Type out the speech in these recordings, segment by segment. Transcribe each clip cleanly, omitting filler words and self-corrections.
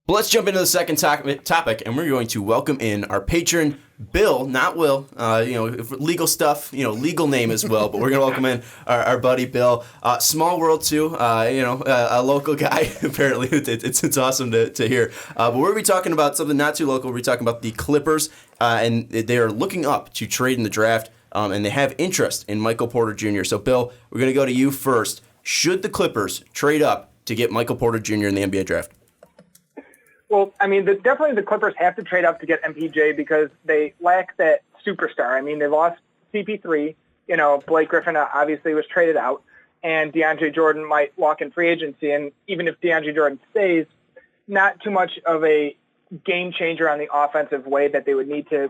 But let's jump into the second topic, and we're going to welcome in our patron, Bill, not Will. Legal stuff, legal name as well. But we're going to welcome in our buddy Bill. Small world too, a local guy. Apparently, it's awesome to hear. But we're going to be talking about something not too local. We're talking about the Clippers, and they are looking up to trade in the draft, and they have interest in Michael Porter Jr. So, Bill, we're going to go to you first. Should the Clippers trade up to get Michael Porter Jr. in the NBA draft? Well, I mean, definitely the Clippers have to trade up to get MPJ because they lack that superstar. I mean, they lost CP3. Blake Griffin obviously was traded out, and DeAndre Jordan might walk in free agency. And even if DeAndre Jordan stays, not too much of a game changer on the offensive way that they would need to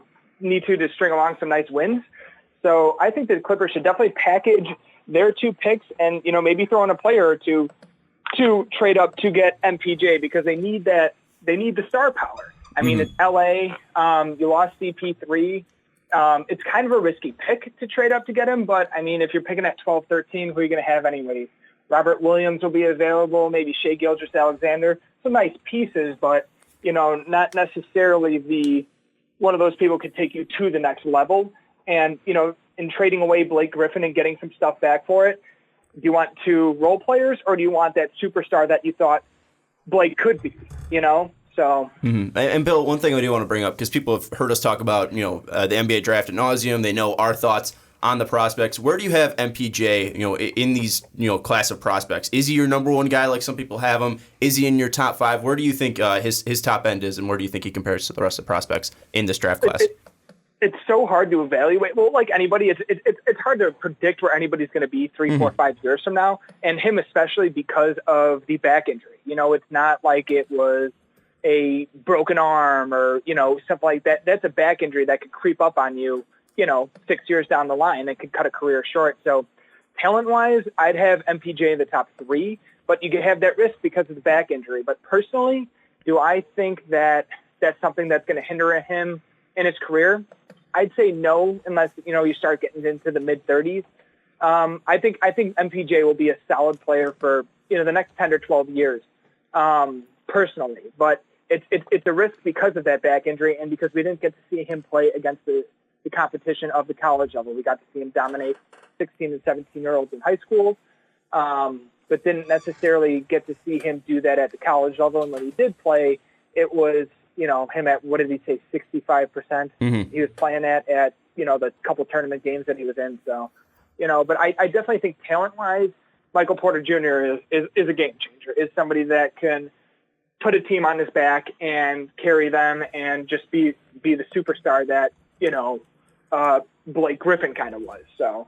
string along some nice wins. So I think the Clippers should definitely package their two picks and, maybe throw in a player or two to trade up to get MPJ because they need that. They need the star power. I mean, It's LA. You lost CP3. It's kind of a risky pick to trade up to get him, but I mean, if you're picking at 12, 13, who are you going to have anyways? Robert Williams will be available, maybe Shai Gilgeous-Alexander. Some nice pieces, but, not necessarily one of those people could take you to the next level. And, in trading away Blake Griffin and getting some stuff back for it, do you want two role players or do you want that superstar that you thought Blake could be, So. Mm-hmm. And Bill, one thing I do want to bring up, because people have heard us talk about, the NBA draft ad nauseum. They know our thoughts on the prospects. Where do you have MPJ, in these, class of prospects? Is he your number one guy like some people have him? Is he in your top five? Where do you think his top end is, and where do you think he compares to the rest of the prospects in this draft class? It's so hard to evaluate. Well, like anybody, it's hard to predict where anybody's going to be 3, 4, 5 years from now, and him especially because of the back injury. It's not like it was a broken arm or, stuff like that. That's a back injury that could creep up on you, 6 years down the line and could cut a career short. So talent-wise, I'd have MPJ in the top 3, but you could have that risk because of the back injury. But personally, do I think that that's something that's going to hinder him in his career? I'd say no, unless, you start getting into the mid-30s. I think MPJ will be a solid player for, the next 10 or 12 years, personally. But it's a risk because of that back injury and because we didn't get to see him play against the competition of the college level. We got to see him dominate 16 and 17-year-olds in high school, but didn't necessarily get to see him do that at the college level. And when he did play, it was, him at, what did he say, 65%? He was playing at, the couple tournament games that he was in. So, but I definitely think talent-wise, Michael Porter Jr. is a game changer, is somebody that can put a team on his back and carry them and just be the superstar that, Blake Griffin kind of was. So,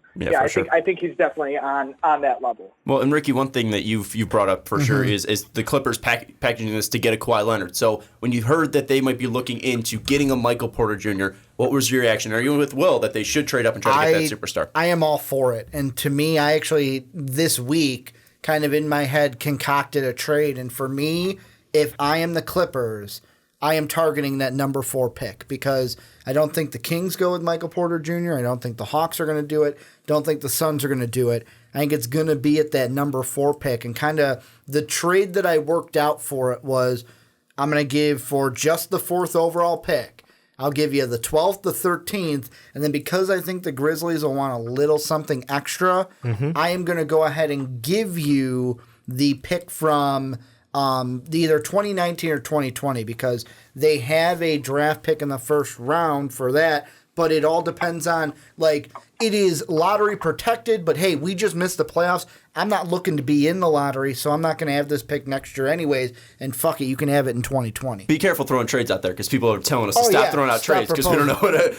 I think he's definitely on that level. Well, and Ricky, one thing that you've brought up for sure is the Clippers packaging this to get a Kawhi Leonard. So when you heard that they might be looking into getting a Michael Porter Jr., what was your reaction? Are you with Will that they should trade up and try to get that superstar? I am all for it. And to me, I actually, this week, kind of in my head, concocted a trade. And for me, if I am the Clippers, I am targeting that number 4 pick because I don't think the Kings go with Michael Porter Jr. I don't think the Hawks are going to do it. Don't think the Suns are going to do it. I think it's going to be at that number 4 pick. And kind of the trade that I worked out for it was I'm going to give for just the 4th overall pick. I'll give you the 12th, the 13th, and then because I think the Grizzlies will want a little something extra, I am going to go ahead and give you the pick from either 2019 or 2020 because they have a draft pick in the first round for that, but it all depends on, like, it is lottery protected, but hey, we just missed the playoffs. I'm not looking to be in the lottery, so I'm not going to have this pick next year anyways, and fuck it, you can have it in 2020. Be careful throwing trades out there because people are telling us to stop throwing out trades because we don't know what a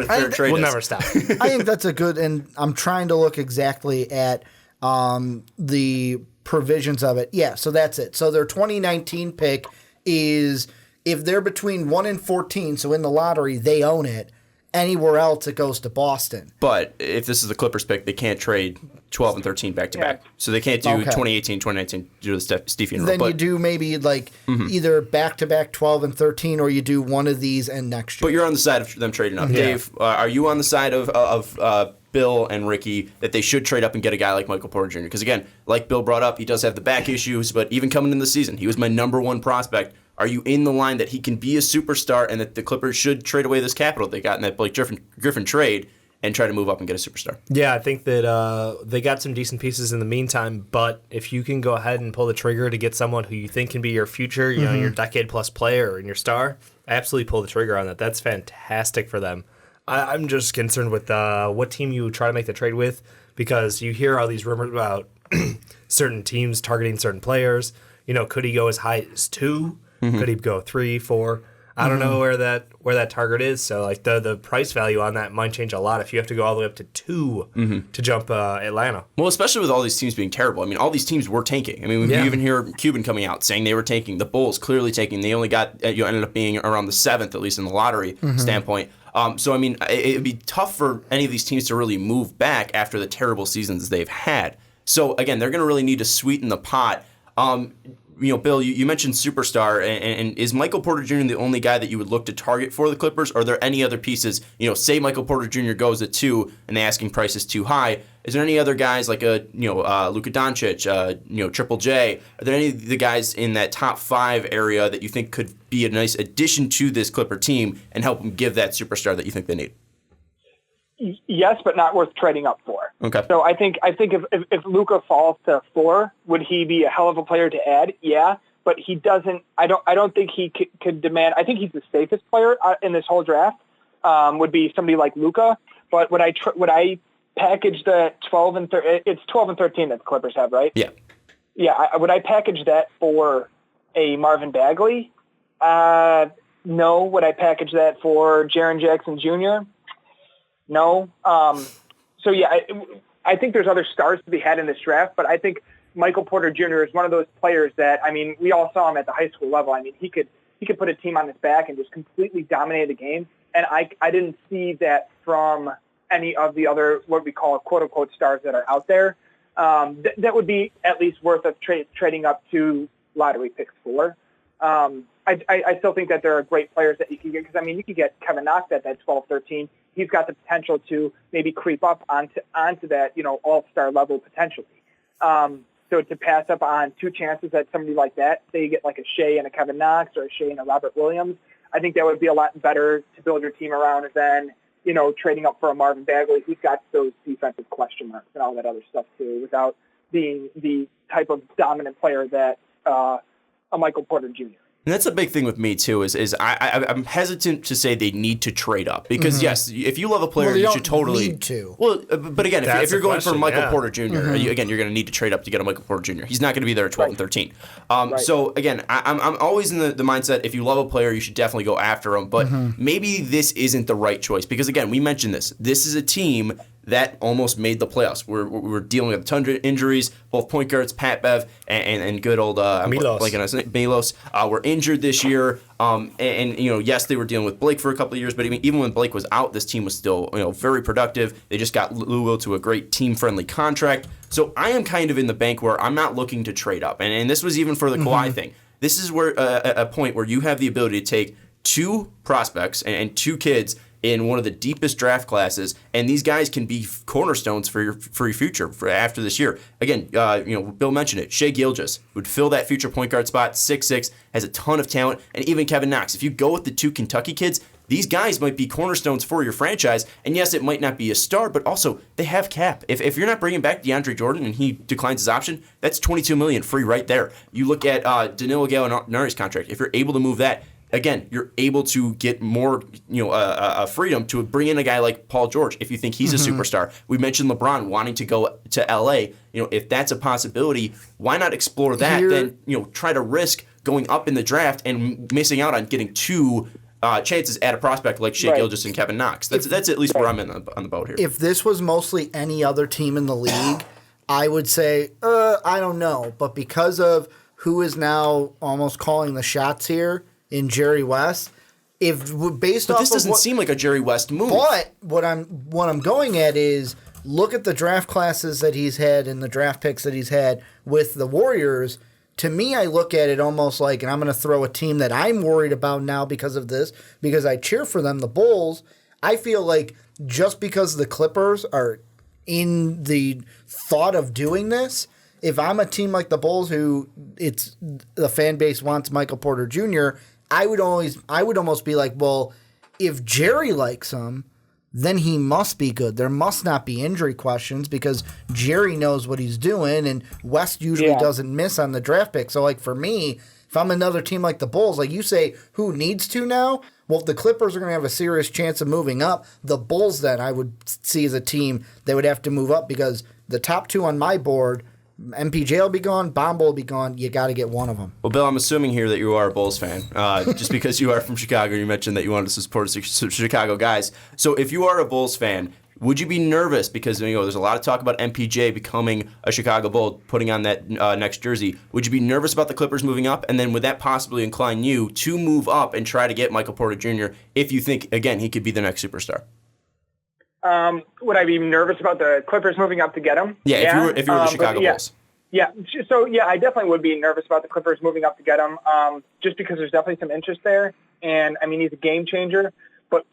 fair trade is. We'll never stop. I think that's a good, and I'm trying to look exactly at the provisions of it. Yeah, so that's it. So their 2019 pick is, if they're between 1 and 14, so in the lottery, they own it. Anywhere else, it goes to Boston. But if this is the Clippers pick, they can't trade 12 and 13 back-to-back. So they can't do 2018, 2019, do the Steve Funeral. Then you do maybe like either back-to-back 12 and 13, or you do one of these and next year. But you're on the side of them trading up. Dave, are you on the side of Bill and Ricky that they should trade up and get a guy like Michael Porter Jr.? Because, again, like Bill brought up, he does have the back issues, but even coming in the season, he was my number 1 prospect. Are you in the line that he can be a superstar and that the Clippers should trade away this capital they got in that Blake Griffin trade and try to move up and get a superstar? Yeah, I think that they got some decent pieces in the meantime, but if you can go ahead and pull the trigger to get someone who you think can be your future, you know, your decade-plus player and your star, absolutely pull the trigger on that. That's fantastic for them. I'm just concerned with what team you try to make the trade with, because you hear all these rumors about certain teams targeting certain players. You know, could he go as high as 2? Could he go 3, 4? I don't know where that target is. So like the price value on that might change a lot if you have to go all the way up to 2 to jump Atlanta. Well, especially with all these teams being terrible. I mean, all these teams were tanking. I mean, we even hear Cuban coming out saying they were tanking. The Bulls clearly tanking. They only got ended up being around the 7th, at least in the lottery standpoint. So I mean, it'd be tough for any of these teams to really move back after the terrible seasons they've had. So again, they're going to really need to sweeten the pot. Bill, you mentioned superstar, and is Michael Porter Jr. the only guy that you would look to target for the Clippers? Are there any other pieces? Say Michael Porter Jr. goes at 2 and the asking price is too high. Is there any other guys like Luka Doncic, Triple J? Are there any of the guys in that top 5 area that you think could be a nice addition to this Clipper team and help them give that superstar that you think they need? Yes, but not worth trading up for. Okay. So I think if Luka falls to 4, would he be a hell of a player to add? Yeah, but he doesn't. I don't think he could demand. I think he's the safest player in this whole draft. Would be somebody like Luka. But would I package the 12 and 13? It's 12 and 13 that the Clippers have, right? Yeah. Yeah. Would I package that for a Marvin Bagley? No. Would I package that for Jaren Jackson Jr.? No. So, yeah, I think there's other stars to be had in this draft, but I think Michael Porter Jr. is one of those players that, I mean, we all saw him at the high school level. I mean, he could put a team on his back and just completely dominate the game, and I didn't see that from any of the other, what we call quote-unquote stars that are out there. That would be at least worth of trading up to lottery picks for. I still think that there are great players that you can get, because, I mean, you could get Kevin Knox at that 12-13. He's got the potential to maybe creep up onto that, all-star level potentially. So to pass up on 2 chances at somebody like that, say you get like a Shea and a Kevin Knox or a Shea and a Robert Williams, I think that would be a lot better to build your team around than, trading up for a Marvin Bagley. He's got those defensive question marks and all that other stuff too, without being the type of dominant player that a Michael Porter Jr. And that's a big thing with me, too, is I'm hesitant to say they need to trade up. Because, yes, if you love a player, you should totally... need to. Well, but again, if you're going for Michael Porter Jr., again, you're going to need to trade up to get a Michael Porter Jr. He's not going to be there at 12 and 13. So, again, I'm always in the mindset, if you love a player, you should definitely go after him. But maybe this isn't the right choice. Because, again, we mentioned this. This is a team that almost made the playoffs. We're dealing with a ton of injuries. Both point guards, Pat Bev and good old Milos, were injured this year. Yes, they were dealing with Blake for a couple of years, but even when Blake was out, this team was still very productive. They just got Lou Will to a great team-friendly contract. So I am kind of in the bank where I'm not looking to trade up. And this was even for the Kawhi thing. This is where a point where you have the ability to take 2 prospects and 2 kids in one of the deepest draft classes, and these guys can be cornerstones for your future for after this year. Again, Bill mentioned it. Shai Gilgeous would fill that future point guard spot, 6'6", has a ton of talent, and even Kevin Knox. If you go with the 2 Kentucky kids, these guys might be cornerstones for your franchise, and yes, it might not be a star, but also they have cap. If you're not bringing back DeAndre Jordan and he declines his option, that's $22 million free right there. You look at Danilo Gallinari's contract. If you're able to move that, again, you're able to get more, freedom to bring in a guy like Paul George if you think he's a superstar. We mentioned LeBron wanting to go to LA. If that's a possibility, why not explore that? Then try to risk going up in the draft and missing out on getting 2 chances at a prospect like Shai Gilgeous and Kevin Knox. That's at least where I'm on the boat here. If this was mostly any other team in the league, I would say I don't know, but because of who is now almost calling the shots here in Jerry West, but this doesn't seem like a Jerry West move. But what I'm going at is look at the draft classes that he's had and the draft picks that he's had with the Warriors. To me, I look at it almost like, and I'm going to throw a team that I'm worried about now because of this, because I cheer for them, the Bulls. I feel like just because the Clippers are in the thought of doing this, if I'm a team like the Bulls who the fan base wants Michael Porter Jr., I would almost be like, well, if Jerry likes him, then he must be good. There must not be injury questions because Jerry knows what he's doing, and West usually doesn't miss on the draft pick. So, like, for me, if I'm another team like the Bulls, like you say, who needs to now? Well, if the Clippers are going to have a serious chance of moving up, the Bulls then I would see as a team that would have to move up because the top two on my board, MPJ will be gone, Bombo will be gone. You got to get one of them. Well, Bill, I'm assuming here that you are a Bulls fan, just because you are from Chicago. You mentioned that you wanted to support Chicago guys. So if you are a Bulls fan, would you be nervous because there's a lot of talk about MPJ becoming a Chicago Bull, putting on that next jersey? Would you be nervous about the Clippers moving up? And then would that possibly incline you to move up and try to get Michael Porter Jr. if you think, again, he could be the next superstar? Would I be nervous about the Clippers moving up to get him? Yeah, if you were the Chicago Bulls. Yeah, so I definitely would be nervous about the Clippers moving up to get him, just because there's definitely some interest there, and I mean he's a game changer. But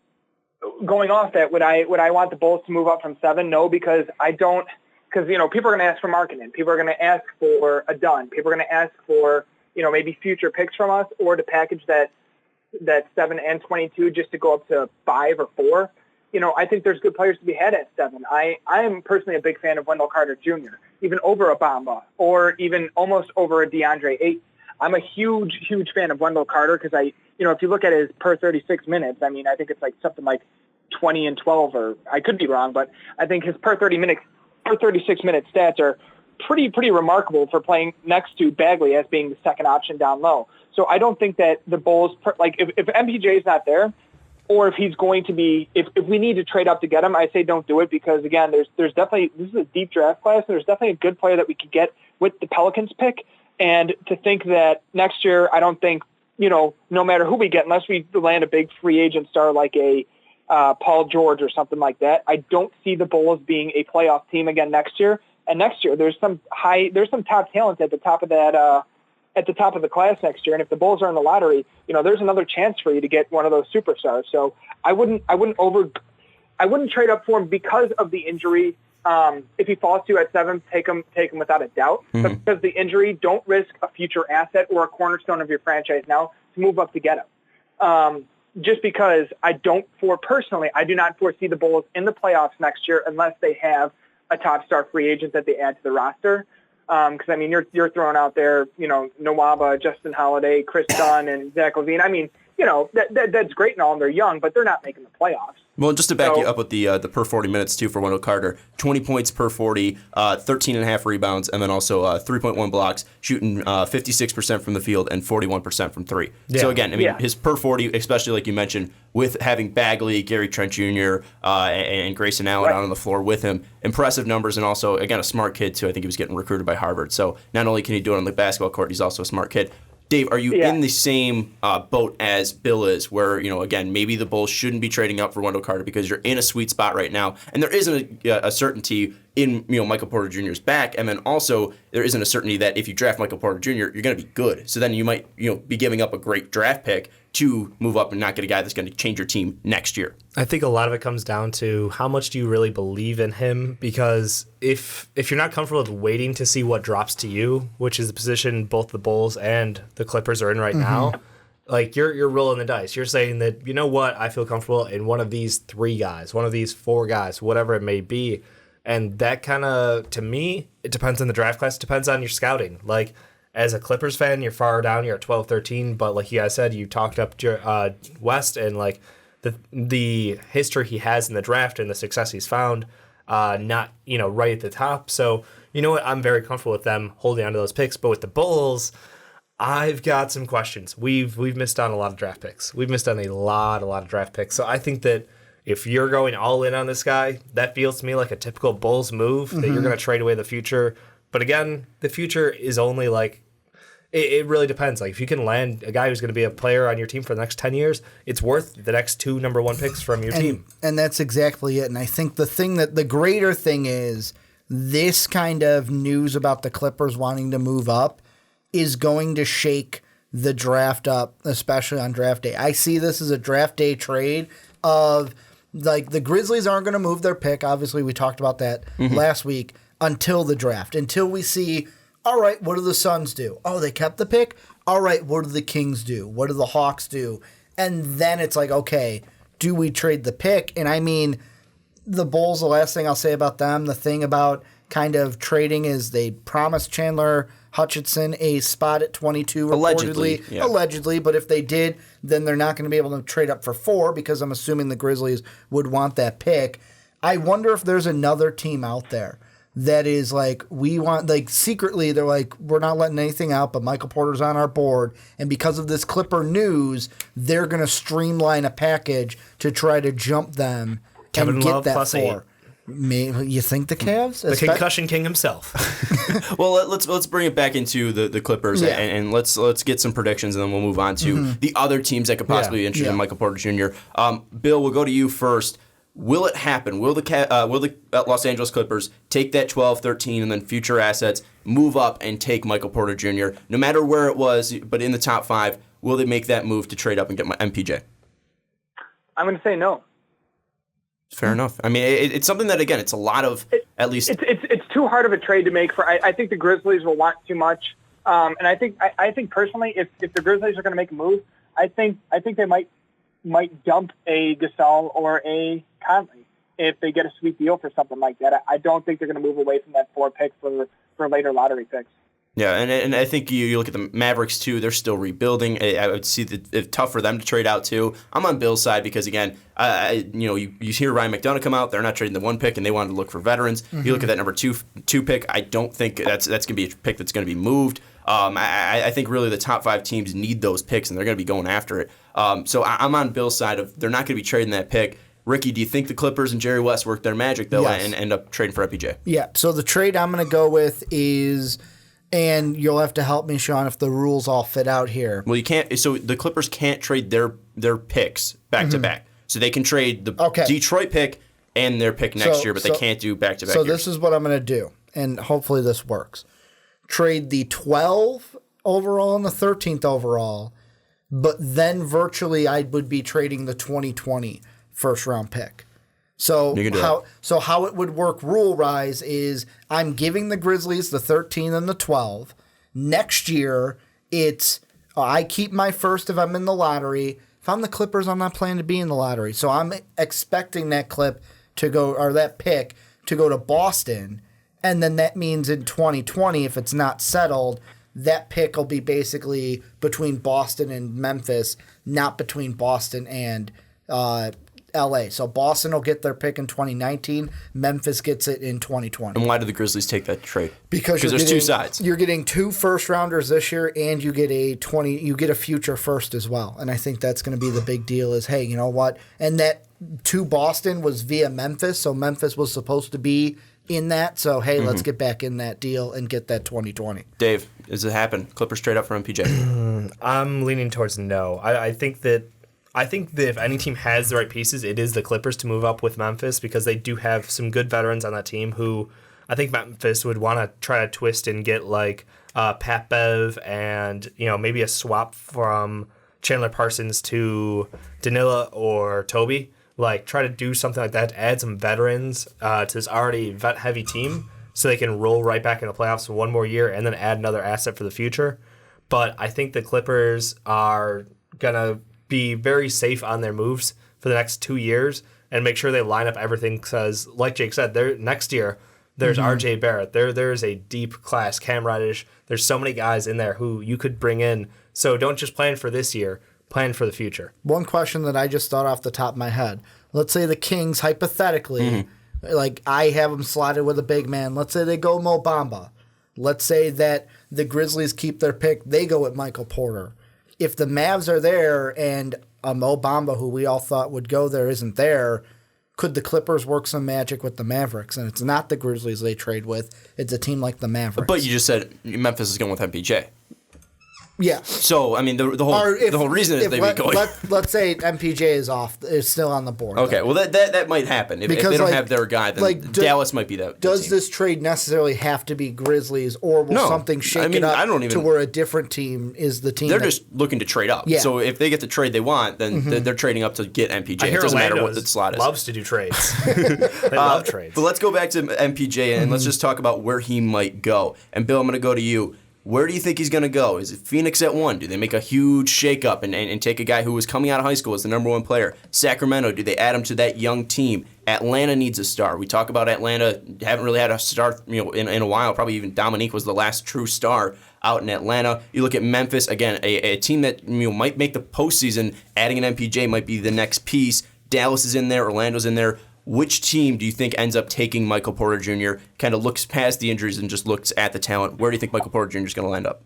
going off that, would I want the Bulls to move up from 7? No, because I don't. Because people are going to ask for Markkanen, people are going to ask for a Dunn, people are going to ask for maybe future picks from us, or to package that 7 and 22 just to go up to 5 or 4. I think there's good players to be had at 7. I am personally a big fan of Wendell Carter Jr., even over a Bamba, or even almost over a DeAndre Ayton. I'm a huge, huge fan of Wendell Carter because if you look at his per 36 minutes, I mean, I think it's like something like 20 and 12, or I could be wrong, but I think his per 36 minute stats are pretty remarkable for playing next to Bagley as being the second option down low. So I don't think that the Bulls, if MPJ is not there, or if he's going to be, if we need to trade up to get him, I say don't do it because, again, there's definitely, this is a deep draft class, and there's definitely a good player that we could get with the Pelicans pick. And to think that next year, I don't think, no matter who we get, unless we land a big free agent star like a Paul George or something like that, I don't see the Bulls being a playoff team again next year. And next year, there's some top talent at the top of that, at the top of the class next year. And if the Bulls are in the lottery, there's another chance for you to get one of those superstars. So I wouldn't trade up for him because of the injury. If he falls to you at 7, take him without a doubt. Mm-hmm. But because of the injury, don't risk a future asset or a cornerstone of your franchise now to move up to get him. Just because I do not foresee the Bulls in the playoffs next year unless they have a top star free agent that they add to the roster. Because, I mean, you're throwing out there, Nwaba, Justin Holiday, Chris Dunn, and Zach LaVine. I mean, that's great and all, and they're young, but they're not making the playoffs. Well, just to back you up with the per 40 minutes, too, for Wendell Carter, 20 points per 40, 13.5 rebounds, and then also 3.1 blocks, shooting 56% from the field and 41% from 3. Yeah. So, again, I mean, his per 40, especially like you mentioned, with having Bagley, Gary Trent Jr., and Grayson Allen out on the floor with him, impressive numbers, and also, again, a smart kid, too. I think he was getting recruited by Harvard. So not only can he do it on the basketball court, he's also a smart kid. Dave, are you in the same boat as Bill is, where, again, maybe the Bulls shouldn't be trading up for Wendell Carter because you're in a sweet spot right now, and there isn't a certainty in Michael Porter Jr.'s back, and then also there isn't a certainty that if you draft Michael Porter Jr., you're going to be good. So then you might be giving up a great draft pick to move up and not get a guy that's going to change your team next year. I think a lot of it comes down to how much do you really believe in him, because if you're not comfortable with waiting to see what drops to you, which is the position both the Bulls and the Clippers are in right now, like you're rolling the dice. You're saying that, I feel comfortable in one of these 3 guys, one of these 4 guys, whatever it may be. And that kind of, to me, it depends on the draft class, depends on your scouting. Like, as a Clippers fan, you're far down, you're at 12, 13, but like you guys said, you talked up West, and like the history he has in the draft and the success he's found, not, right at the top. So, you know what, I'm very comfortable with them holding on to those picks. But with the Bulls, I've got some questions. We've missed on a lot of draft picks. We've missed on a lot of draft picks. So I think that if you're going all in on this guy, that feels to me like a typical Bulls move, that you're going to trade away the future. But again, the future is only like, it really depends. Like, if you can land a guy who's going to be a player on your team for the next 10 years, it's worth the next 2 number 1 picks from your team. And that's exactly it. And I think the greater thing is this kind of news about the Clippers wanting to move up is going to shake the draft up, especially on draft day. I see this as a draft day trade of, like, the Grizzlies aren't going to move their pick. Obviously, we talked about that last week. until the draft, until we see, all right, what do the Suns do? Oh, they kept the pick? All right, what do the Kings do? What do the Hawks do? And then it's like, okay, do we trade the pick? And I mean, the Bulls, the last thing I'll say about them, the thing about kind of trading is they promised Chandler Hutchinson a spot at 22 reportedly. Allegedly, but if they did, then they're not going to be able to trade up for 4 because I'm assuming the Grizzlies would want that pick. I wonder if there's another team out there that is like, we want, like secretly, they're like, we're not letting anything out, but Michael Porter's on our board. And because of this Clipper news, they're going to streamline a package to try to jump them Kevin and get Love that plus 4. Maybe you think the Cavs? The concussion king himself. Well, let's bring it back into the Clippers and let's get some predictions, and then we'll move on to the other teams that could possibly be interested in Michael Porter Jr. Bill, we'll go to you first. Will it happen? Will the Los Angeles Clippers take that 12, 13, and then future assets, move up and take Michael Porter Jr., no matter where it was, but in the top 5, will they make that move to trade up and get my MPJ? I'm going to say no. Fair enough. I mean, it's something that, again, it's a lot of, at least... It's too hard of a trade to make. I think the Grizzlies will want too much. And I think personally, if the Grizzlies are going to make a move, I think they might dump a Gasol or a Conley if they get a sweet deal for something like that. I don't think they're going to move away from that 4 pick for later lottery picks. Yeah, and I think you look at the Mavericks too. They're still rebuilding. I would see that it's tough for them to trade out too. I'm on Bill's side because again, you hear Ryan McDonough come out. They're not trading the 1 pick, and they wanted to look for veterans. You look at that number two pick. I don't think that's going to be a pick that's going to be moved. I think really the top 5 teams need those picks, and they're going to be going after it. So I'm on Bill's side of they're not going to be trading that pick. Ricky, do you think the Clippers and Jerry West work their magic though and end up trading for FPJ? Yeah. So the trade I'm going to go with is. And you'll have to help me, Sean, if the rules all fit out here. Well, you can't. So the Clippers can't trade their picks back to back. So they can trade the Detroit pick and their pick next year, but they can't do back to back. So this is what I'm going to do, and hopefully this works. Trade the 12 overall and the 13th overall, but then virtually I would be trading the 2020 first round pick. So how it would work rule-wise is I'm giving the Grizzlies the 13 and the 12. Next year, it's I keep my first if I'm in the lottery. If I'm the Clippers, I'm not planning to be in the lottery. So I'm expecting that pick to go to Boston. And then that means in 2020, if it's not settled, that pick will be basically between Boston and Memphis, not between Boston and LA. So Boston will get their pick in 2019. Memphis gets it in 2020. And why do the Grizzlies take that trade? Because there's 2 sides. You're getting 2 first rounders this year, and you get a future first as well. And I think that's going to be the big deal. Is hey, you know what? And that to Boston was via Memphis, so Memphis was supposed to be in that. So hey, let's get back in that deal and get that 2020. Dave, does it happen? Clippers trade up for MPJ? I'm leaning towards no. I think that if any team has the right pieces, it is the Clippers to move up with Memphis because they do have some good veterans on that team who I think Memphis would want to try to twist and get like Pat Bev and maybe a swap from Chandler Parsons to Danila or Toby. Like try to do something like that to add some veterans to this already vet-heavy team so they can roll right back in the playoffs for 1 more year and then add another asset for the future. But I think the Clippers are going to be very safe on their moves for the next 2 years and make sure they line up everything because, like Jake said, next year there's RJ Barrett. There's a deep class, Cam Reddish. There's so many guys in there who you could bring in. So don't just plan for this year, plan for the future. One question that I just thought off the top of my head. Let's say the Kings, hypothetically, like I have them slotted with a big man. Let's say they go Mo Bamba. Let's say that the Grizzlies keep their pick. They go with Michael Porter. If the Mavs are there and Mo Bamba, who we all thought would go there, isn't there, could the Clippers work some magic with the Mavericks? And it's not the Grizzlies they trade with. It's a team like the Mavericks. But you just said Memphis is going with MPJ. Yeah. So, I mean, the whole reason is they'd be going. Let's say MPJ is still on the board. Okay, well, that might happen. If they don't have their guy, then Dallas might be that. Does this trade necessarily have to be Grizzlies, or will something shake it up to where a different team is the team? They're just looking to trade up. Yeah. So if they get the trade they want, then they're trading up to get MPJ. It doesn't matter what the slot is. Loves to do trades. They love trades. But let's go back to MPJ and let's just talk about where he might go. And Bill, I'm going to go to you. Where do you think he's going to go? Is it Phoenix at 1? Do they make a huge shakeup and take a guy who was coming out of high school as the number 1 player? Sacramento, do they add him to that young team? Atlanta needs a star. We talk about Atlanta, haven't really had a star in a while. Probably even Dominique was the last true star out in Atlanta. You look at Memphis, again, a team that might make the postseason. Adding an MPJ might be the next piece. Dallas is in there. Orlando's in there. Which team do you think ends up taking Michael Porter Jr., kind of looks past the injuries and just looks at the talent? Where do you think Michael Porter Jr. is going to land up?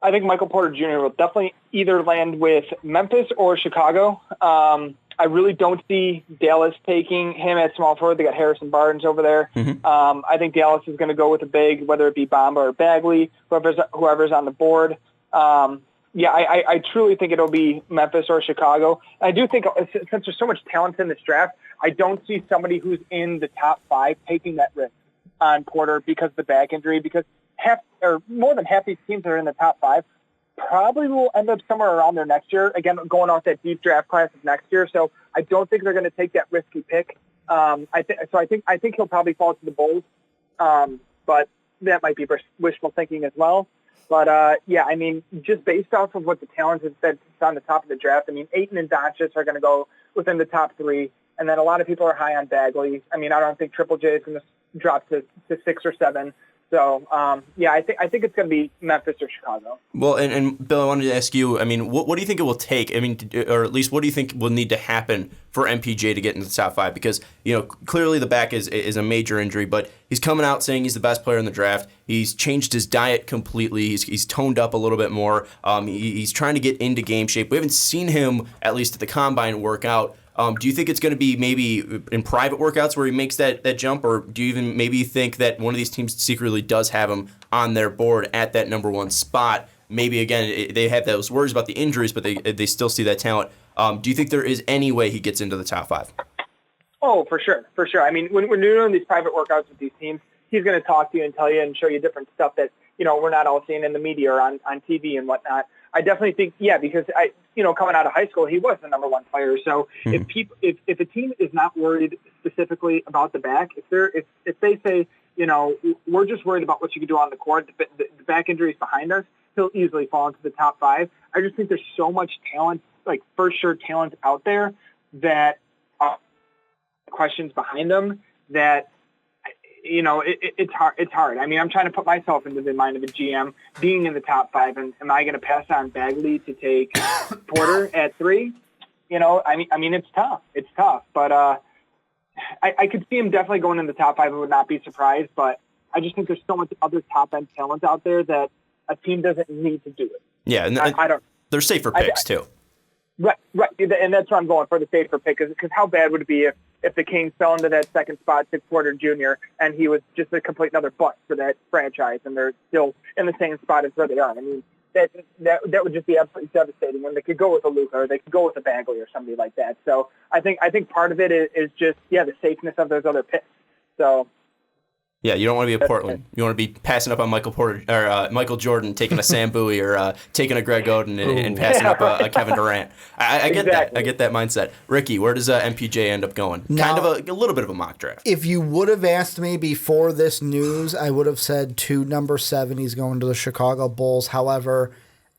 I think Michael Porter Jr. will definitely either land with Memphis or Chicago. I really don't see Dallas taking him at small forward. They got Harrison Barnes over there. Mm-hmm. I think Dallas is going to go with a big, whether it be Bamba or Bagley, whoever's on the board. I truly think it'll be Memphis or Chicago. I do think, since there's so much talent in this draft, I don't see somebody who's in the top 5 taking that risk on Porter because of the back injury, because more than half these teams that are in the top 5 probably will end up somewhere around there next year, again, going off that deep draft class of next year. So I don't think they're going to take that risky pick. I think he'll probably fall to the Bulls, but that might be wishful thinking as well. But, I mean, just based off of what the talent is that's on the top of the draft, I mean, Ayton and Doncic are going to go within the top 3, and then a lot of people are high on Bagley. I mean, I don't think Triple J is going to drop to 6 or 7. So, I think it's going to be Memphis or Chicago. Well, and Bill, I wanted to ask you, I mean, what do you think it will take? I mean, or at least what do you think will need to happen for MPJ to get into the top 5? Because, clearly the back is a major injury, but he's coming out saying he's the best player in the draft. He's changed his diet completely. He's toned up a little bit more. He's trying to get into game shape. We haven't seen him, at least at the Combine, work out. Do you think it's going to be maybe in private workouts where he makes that jump, or do you even maybe think that one of these teams secretly does have him on their board at that number 1 spot? Maybe, again, they have those worries about the injuries, but they still see that talent. Do you think there is any way he gets into the top 5? Oh, for sure. I mean, when you're doing these private workouts with these teams, he's going to talk to you and tell you and show you different stuff that, we're not all seeing in the media or on TV and whatnot. I definitely think, because coming out of high school, he was the number 1 player. So if a team is not worried specifically about the back, if they say, we're just worried about what you can do on the court, the back injuries behind us, he'll easily fall into the top 5. I just think there's so much talent, like for sure talent out there that questions behind them that, it's hard. It's hard. I mean, I'm trying to put myself into the mind of a GM being in the top 5, and am I going to pass on Bagley to take Porter at 3? I mean, it's tough. It's tough, but I could see him definitely going in the top 5. I would not be surprised, but I just think there's so much other top end talent out there that a team doesn't need to do it. Yeah, and I don't. They're safer picks too. Right, and that's why I'm going for the safer pick. Because how bad would it be if the Kings fell into that second spot, took Porter Jr., and he was just a complete another bust for that franchise, and they're still in the same spot as where they are? I mean, that would just be absolutely devastating when they could go with a Luka or they could go with a Bagley or somebody like that. So I think part of it is just the safeness of those other picks. So. Yeah, you don't want to be a Portland. You want to be passing up on Michael Porter or Michael Jordan, taking a Sam Bowie or taking a Greg Oden and passing up a Kevin Durant. I get that. I get that mindset. Ricky, where does MPJ end up going? Now, kind of a little bit of a mock draft. If you would have asked me before this news, I would have said number 7, he's going to the Chicago Bulls. However,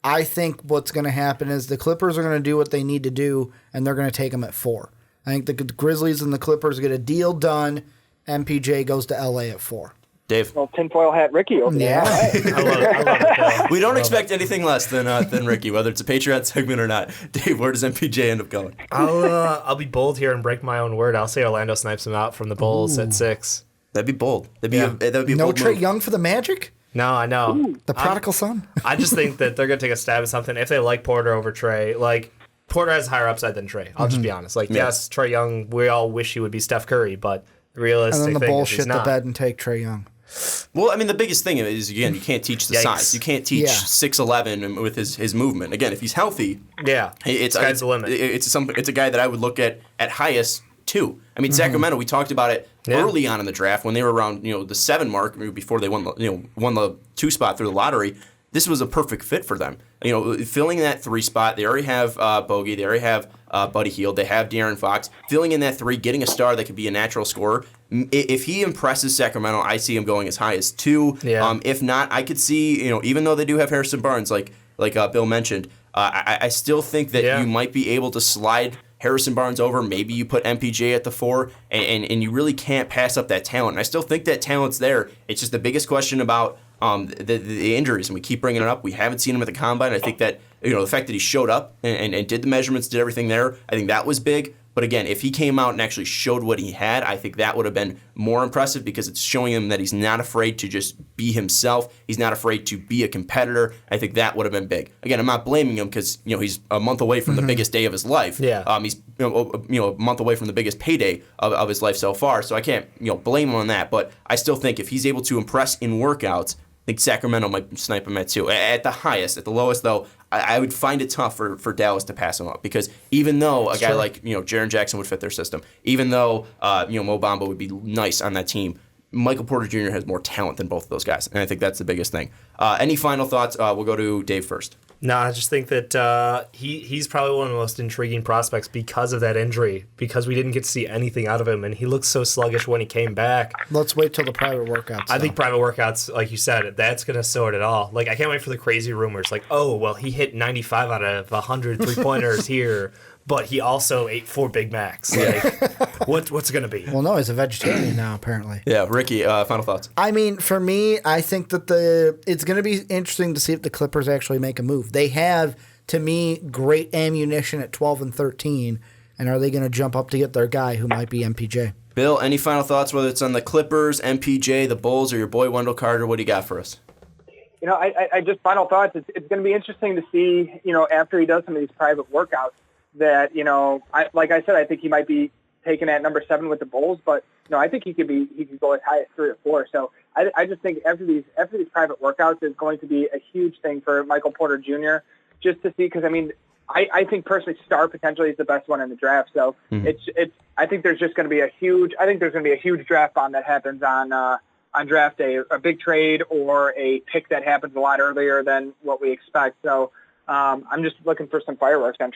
I think what's going to happen is the Clippers are going to do what they need to do, and they're going to take him at 4. I think the Grizzlies and the Clippers get a deal done. MPJ goes to LA at 4. Dave. Well, tinfoil hat Ricky over there. Yeah. I love it. We don't expect anything less than Ricky, whether it's a Patreon segment or not. Dave, where does MPJ end up going? I'll be bold here and break my own word. I'll say Orlando snipes him out from the Bulls at 6. That'd be bold. That'd be a no bold Trae move. Young for the Magic? No, I know. Ooh, the prodigal son? I just think that they're going to take a stab at something. If they like Porter over Trae, like Porter has higher upside than Trae. I'll just be honest. Yes, Trae Young, we all wish he would be Steph Curry, but realistic and then the thing Bulls is he's shit the not. bed and take Trae Young. Well, I mean, the biggest thing is, again, you can't teach the Yikes. size. You can't teach Yeah. 6'11" with his movement. Again, if he's healthy, Yeah, sky's the limit. It's a guy that I would look at highest too. I mean, Sacramento. We talked about it early on in the draft when they were around the 7 mark before they won the 2 spot through the lottery. This was a perfect fit for them. Filling that 3 spot. They already have Bogey. They already have Buddy Hield. They have De'Aaron Fox. Filling in that 3, getting a star that could be a natural scorer. If he impresses Sacramento, I see him going as high as 2. Yeah. If not, I could see even though they do have Harrison Barnes, like Bill mentioned, I still think that you might be able to slide Harrison Barnes over. Maybe you put MPJ at the 4, and you really can't pass up that talent. And I still think that talent's there. It's just the biggest question about the injuries, and we keep bringing it up. We haven't seen him at the combine. I think that the fact that he showed up and did the measurements, did everything there, I think that was big. But again, if he came out and actually showed what he had, I think that would have been more impressive because it's showing him that he's not afraid to just be himself. He's not afraid to be a competitor. I think that would have been big. Again, I'm not blaming him because he's a month away from the biggest day of his life. Yeah. He's a month away from the biggest payday of his life so far. So I can't blame him on that. But I still think if he's able to impress in workouts, I think Sacramento might snipe him at 2. At the highest. At the lowest, though, I would find it tough for Dallas to pass him up because even though a guy like Jaren Jackson would fit their system, even though Mo Bamba would be nice on that team, Michael Porter Jr. has more talent than both of those guys, and I think that's the biggest thing. Any final thoughts? We'll go to Dave first. No, I just think that he's probably one of the most intriguing prospects because of that injury, because we didn't get to see anything out of him, and he looked so sluggish when he came back. Let's wait till the private workouts. I think private workouts, like you said, that's going to sort it all. Like, I can't wait for the crazy rumors. Like, oh, well, he hit 95 out of 100 three-pointers here, but he also ate 4 Big Macs. Like, what's it going to be? Well, no, he's a vegetarian now, apparently. Yeah, Ricky, final thoughts. I mean, for me, I think that it's going to be interesting to see if the Clippers actually make a move. They have, to me, great ammunition at 12 and 13, and are they going to jump up to get their guy who might be MPJ? Bill, any final thoughts, whether it's on the Clippers, MPJ, the Bulls, or your boy Wendell Carter? What do you got for us? I just final thoughts. It's going to be interesting to see, after he does some of these private workouts that, like I said, I think he might be taken at number 7 with the Bulls, but I think he could go as high as 3 or 4. So I just think after these private workouts is going to be a huge thing for Michael Porter Jr. just to see, because I think personally star potentially is the best one in the draft. So I think there's just going to be a huge draft bomb that happens on draft day, a big trade or a pick that happens a lot earlier than what we expect. So I'm just looking for some fireworks on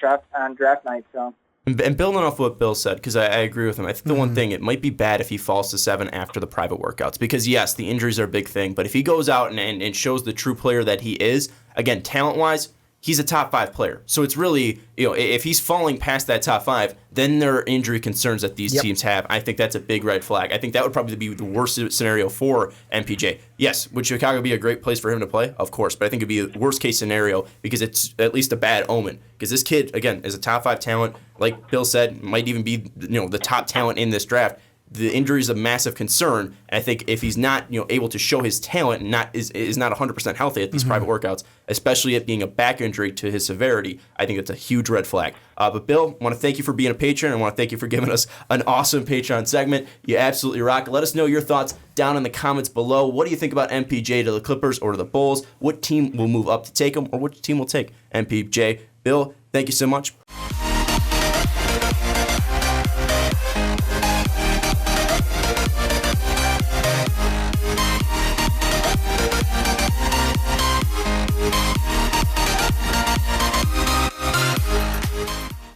draft night. So. And building off what Bill said, because I agree with him, I think the one thing, it might be bad if he falls to 7 after the private workouts. Because, yes, the injuries are a big thing. But if he goes out and shows the true player that he is, again, talent-wise, he's a top 5 player. So it's really, if he's falling past that top 5, then there are injury concerns that these teams have. I think that's a big red flag. I think that would probably be the worst scenario for MPJ. Yes, would Chicago be a great place for him to play? Of course, but I think it'd be a worst case scenario because it's at least a bad omen. Because this kid, again, is a top 5 talent. Like Bill said, might even be the top talent in this draft. The injury is a massive concern, and I think if he's not able to show his talent and is not 100% healthy at these private workouts, especially it being a back injury to his severity, I think it's a huge red flag. But Bill, I want to thank you for being a patron. I want to thank you for giving us an awesome Patreon segment. You absolutely rock. Let us know your thoughts down in the comments below. What do you think about MPJ to the Clippers or to the Bulls? What team will move up to take him, or which team will take MPJ? Bill, thank you so much.